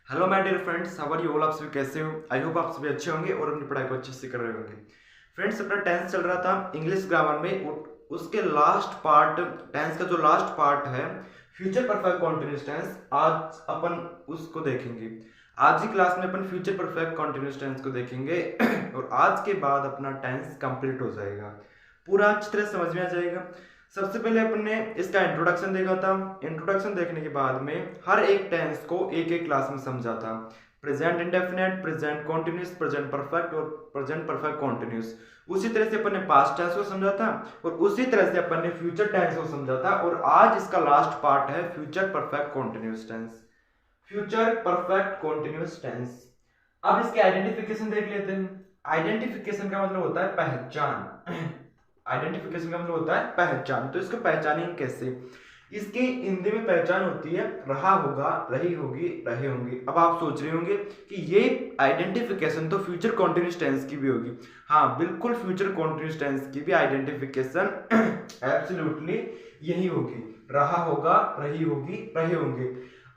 Hello my dear friends, how are you all? आप सभी कैसे हो? आई होप आप सभी अच्छे होंगे और अपनी पढ़ाई को अच्छे से कर रहे होंगे। फ्रेंड्स, अपना टेंस चल रहा था इंग्लिश ग्रामर में उसके लास्ट पार्ट, टेंस का जो लास्ट पार्ट है फ्यूचर परफेक्ट कॉन्टिन्यूअस टेंस, आज अपन उसको देखेंगे। आज की क्लास में अपन फ्यूचर परफेक्ट कॉन्टिन्यूअस टेंस को देखेंगे और आज के बाद अपना टेंस कंप्लीट हो जाएगा, पूरा अच्छी तरह समझ में आ जाएगा। सबसे पहले अपन ने इसका इंट्रोडक्शन देखा था। इंट्रोडक्शन देखने के बाद में हर एक टेंस को एक एक क्लास में समझा था। Present indefinite, present continuous, present perfect और प्रेजेंट परफेक्ट कॉन्टिन्यूस। उसी तरह से अपन ने पास्ट टेंस को समझा था और उसी तरह से अपन ने फ्यूचर टेंस को समझा था। और आज इसका लास्ट पार्ट है future perfect continuous tense. Future perfect continuous tense. अब इसके आइडेंटिफिकेशन देख लेते हैं। आइडेंटिफिकेशन का मतलब होता है पहचान। आइडेंटिफिकेशन का मतलब होता है पहचान। तो इसको पहचानेंगे कैसे? इसकी हिंदी में पहचान होती है रहा होगा, रही होगी, रहे होंगे। अब आप सोच रहे होंगे कि ये आइडेंटिफिकेशन तो फ्यूचर कॉन्टिन्यूस टेंस की भी होगी। हाँ, बिल्कुल, फ्यूचर कॉन्टिन्यूस टेंस की भी आइडेंटिफिकेशन एब्सोल्युटली यही होगी, रहा होगा, रही होगी, रहे होंगे।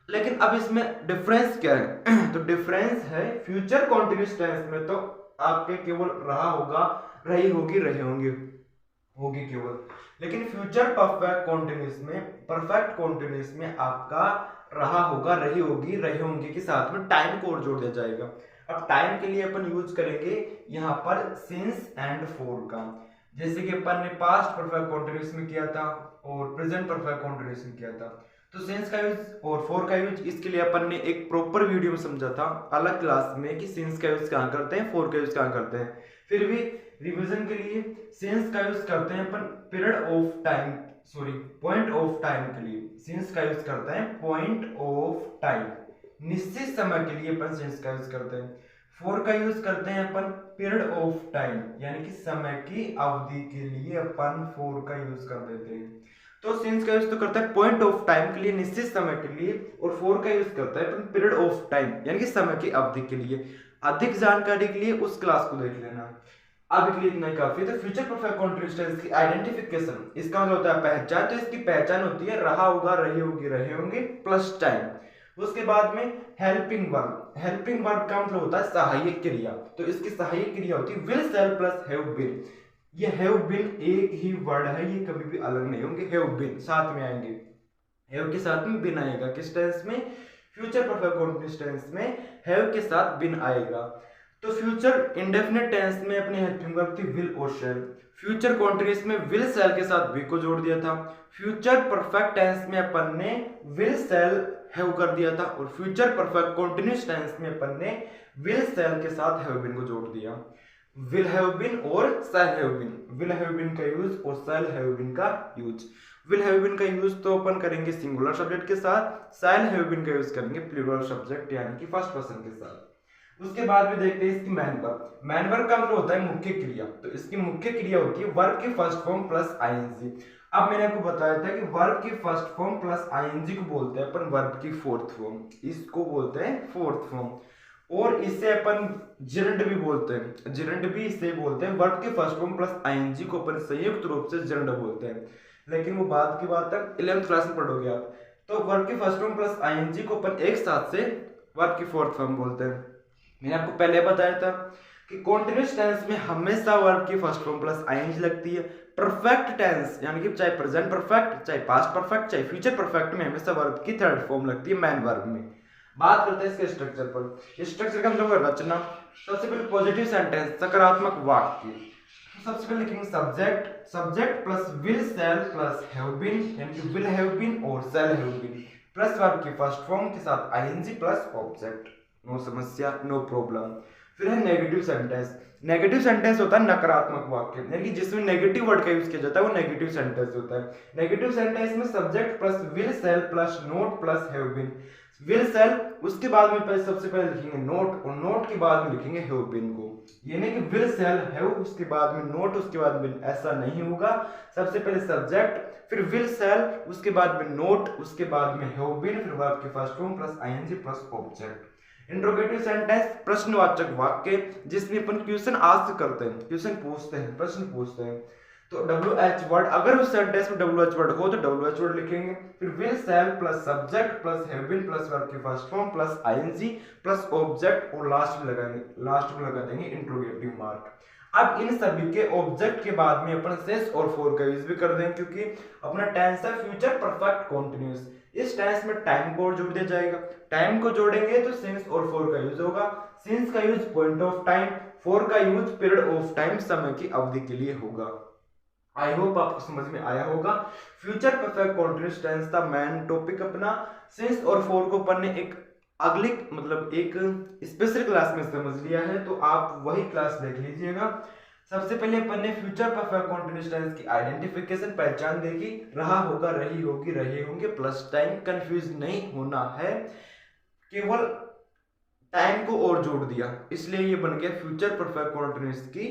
लेकिन अब इसमें डिफरेंस क्या है? तो डिफरेंस है फ्यूचर कॉन्टिन्यूस टेंस में तो आपके केवल रहा होगा, रही होगी, रहे होंगे होगी केवल। लेकिन फ्यूचर परफेक्ट कॉन्टिन्यूस में, परफेक्ट कॉन्टिन्यूस में आपका रहा होगा, रही होगी, रहे होंगे के साथ में टाइम को और जोड़ दिया जाएगा। अब टाइम के लिए अपन यूज करेंगे यहाँ पर सिंस एंड फोर का, जैसे कि अपन ने पास्ट परफेक्ट कॉन्टिन्यूस में किया था और प्रेजेंट परफेक्ट कॉन्टिन्यूस में किया था। तो सिंस का यूज और फोर का यूज इसके लिए अपन ने एक प्रॉपर वीडियो में समझा था अलग क्लास में कि सिंस का यूज कहाँ करते हैं, फोर का यूज कहाँ करते हैं। फिर भी रिवीजन के लिए सिंस का यूज करते हैं अपन period of time, sorry, point of time के लिए सिंस का यूज करते हैं पॉइंट ऑफ टाइम, निश्चित समय के लिए अपन सिंस का यूज करते हैं। फोर का यूज करते हैं अपन पीरियड ऑफ टाइम, यानी कि समय की अवधि के लिए अपन फोर का यूज कर देते हैं। तो सिंस का यूज तो करता है पॉइंट ऑफ टाइम के लिए, निश्चित समय के लिए, और फोर का यूज करता है अपन पीरियड ऑफ टाइम यानी कि समय की अवधि के लिए। अधिक जानकारी के लिए उस क्लास को देख लेना। अब के लिए इतना ही काफी है। तो फ्यूचर परफेक्ट कॉन्टिन्यूअस टेंस की आइडेंटिफिकेशन, इसका मतलब होता है पहचान। तो इसकी पहचान होती है रहा होगा, रही होगी, रहे होंगे प्लस टाइम। उसके बाद में हेल्पिंग वर्ब। हेल्पिंग वर्ब का मतलब होता है सहायक क्रिया। तो इसकी सहायक क्रिया होती है will shall plus have been. ये हैव बीन एक ही वर्ड है, ये कभी भी अलग नहीं होंगे। हैव बीन साथ में आएंगे, हैव के साथ में बिन आएगा। किस टेंस में? फ्यूचर परफेक्ट कॉन्टिन्यूअस टेंस में हैव के साथ बिन आएगा। तो फ्यूचर इंडेफिनिट टेंस में अपनी हेल्पिंग वर्ब थी विल और शैल। फ्यूचर कॉन्टिन्यूअस में विल सेल के साथ बी को जोड़ दिया था। फ्यूचर परफेक्ट टेंस में अपन ने विल सेल हैव कर दिया था और फ्यूचर परफेक्ट कॉन्टिन्यूअस टेंस में अपन ने विल सेल के साथ हैव बीन को जोड़ दिया। विल हैव बीन और shall have been, will have been का यूज और शैल हैव बीन का यूज। विल हैव बीन का यूज तो अपन करेंगे सिंगुलर सब्जेक्ट के साथ, शैल हैव बीन का यूज करेंगे प्लूरल सब्जेक्ट यानी कि फर्स्ट पर्सन के साथ। उसके बाद में देखते हैं इसकी मैन वर्ब। मैन वर्ब का मतलब होता है मुख्य क्रिया। तो इसकी मुख्य क्रिया होती है वर्ब की फर्स्ट फॉर्म प्लस आईएनजी। अब मैंने आपको बताया था कि वर्ब की फर्स्ट फॉर्म प्लस आईएनजी को बोलते हैं अपन वर्ब की फोर्थ फॉर्म, इसको बोलते हैं फोर्थ फॉर्म। और इसे अपन जिरंड भी बोलते हैं, जिरंड भी इसे बोलते हैं। वर्ब के फर्स्ट फॉर्म प्लस आईएनजी को अपन संयुक्त रूप से जिरंड बोलते हैं, लेकिन वो बाद की बात तक 11th क्लास में पढ़ोगे आप। तो वर्ब के फर्स्ट फॉर्म प्लस आईएनजी को अपन एक साथ से वर्ब की फोर्थ फॉर्म बोलते हैं। मैंने आपको पहले बताया था कि कॉन्टिन्यूअस टेंस में हमेशा वर्ब की फर्स्ट फॉर्म प्लस आईएनजी लगती है। परफेक्ट टेंस यानी कि चाहे प्रेजेंट परफेक्ट, चाहे पास्ट परफेक्ट, चाहे फ्यूचर परफेक्ट में हमेशा वर्ब की थर्ड फॉर्म लगती है मैन वर्ब में। बात करते हैं इसके स्ट्रक्चर पर। स्ट्रक्चर का मतलब रचना। सबसे पहले पॉजिटिव सेंटेंस, सकारात्मक वाक्य। सबसे पहले लिखेंगे subject, subject plus will shall plus have been, यानी कि विल हैव बीन और shall have been plus verb की फर्स्ट फॉर्म के साथ आईएनजी प्लस ऑब्जेक्ट। नो समस्या, नो प्रॉब्लम। फिर है नेगेटिव सेंटेंस। नेगेटिव सेंटेंस होता है नकारात्मक वाक्य, यानी कि जिसमें नेगेटिव वर्ड का यूज किया जाता है वो नेगेटिव सेंटेंस होता है। नेगेटिव सेंटेंस में subject plus will shall plus not plus have been. Will shall, उसके बाद में सबसे पहले लिखेंगे नोट और नोट के बाद में लिखेंगे हैव बीन को। ये नहीं कि विल सेल हैव उसके बाद में नोट उसके बाद में, ऐसा नहीं होगा। सबसे पहले सब्जेक्ट, फिर विल सेल, उसके बाद में नोट, उसके बाद में हैव बीन, फिर वर्ब की first form plus ING plus object. Interrogative sentence, प्रश्नवाचक वाक्य, जिसमें अपन क्वेश्चन आस्क करते हैं, क्वेश्चन पूछते हैं, प्रश्न पूछते हैं। तो डब्ल्यू एच वर्ड, अगर उस सेंटेंस में डब्ल्यू एच वर्ड हो तो डब्ल्यू एच वर्ड लिखेंगे। फिर will shall plus subject plus have been plus verb की first form plus ING plus object और लास्ट में लगा देंगे इंट्रोगेटिव मार्क। अब इन सभी के ऑब्जेक्ट के बाद में अपन सेंस और फॉर का यूज भी कर देंगे, क्योंकि अपना टेंस है फ्यूचर परफेक्ट कॉन्टिन्यूस। इस टेंस में टाइम को और जोड़ दिया जाएगा, टाइम को जोड़ेंगे तो सिंस और फॉर का यूज होगा। सिंस का use point of time, for का यूज पीरियड ऑफ टाइम, समय की अवधि के लिए होगा। आई होप आपको समझ में आया होगा। फ्यूचर परफेक्ट कॉन्टिन्यूस टेंस था मेन टॉपिक अपना। सिंस और फॉर को अपन ने एक अगली मतलब एक स्पेशल क्लास में समझ लिया है, तो आप वही क्लास देख लीजिएगा। सबसे पहले अपन ने फ्यूचर परफेक्ट कॉन्टिन्यूस टेंस की आइडेंटिफिकेशन पहचान देखी, रहा होगा, रही होगी, रहे होंगे प्लस टाइम, कंफ्यूज नहीं होना है, केवल टाइम को और जोड़ दिया, इसलिए ये बन गया फ्यूचर परफेक्ट कॉन्टिन्यूस की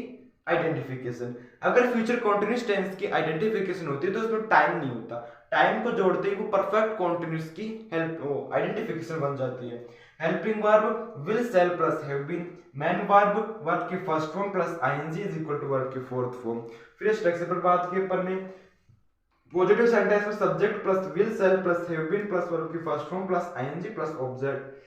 आइडेंटिफिकेशन। अगर फ्यूचर कॉन्टिन्यूस टेंस की आइडेंटिफिकेशन होती है तो उसमें टाइम नहीं होता, टाइम को जोड़ते ही वो परफेक्ट कॉन्टिन्यूस की हेल्प आइडेंटिफिकेशन बन जाती है। Helping verb will shall plus have been, main verb verb की first form plus ING is equal to verb की फोर्थ फॉर्म। फिर स्ट्रक्चर पर बात की अपन ने, पॉजिटिव सेंटेंस में subject plus will shall plus have been plus verb की first form plus ING plus object.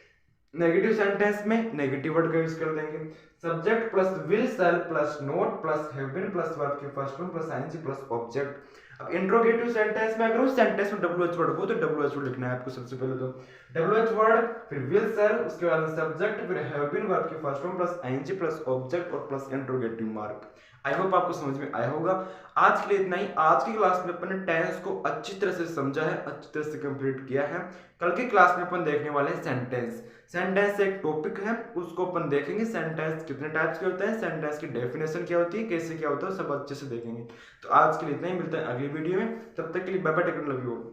Negative sentence में नेगेटिव वर्ड का यूज कर देंगे, subject plus will shall plus not plus have been plus verb की first form plus ING plus object. अब interrogative sentence में अगर उस सेंटेंस में डब्ल्यू एच वर्ड हो तो डब्ल्यू एच वर्ड लिखना है आपको सबसे पहले, तो डब्ल्यू एच वर्ड, फिर विल शैल, उसके बाद सब्जेक्ट, फिर हैव बीन वर्ब की first form plus ING plus object और plus interrogative mark. I hope आपको समझ में आया होगा। आज के लिए इतना ही। आज की क्लास में अपन ने टेंस को अच्छी तरह से समझा है, अच्छी तरह से कंप्लीट किया है। कल की क्लास में अपन देखने वाले हैं सेंटेंस। सेंटेंस एक टॉपिक है, उसको अपन देखेंगे, सेंटेंस कितने टाइप्स के होते हैं, सेंटेंस की डेफिनेशन क्या होती है, कैसे क्या होता है, सब अच्छे से देखेंगे। तो आज के लिए इतना ही, मिलता है अगली वीडियो में, तब तक के लिए bye bye, take care, love you all.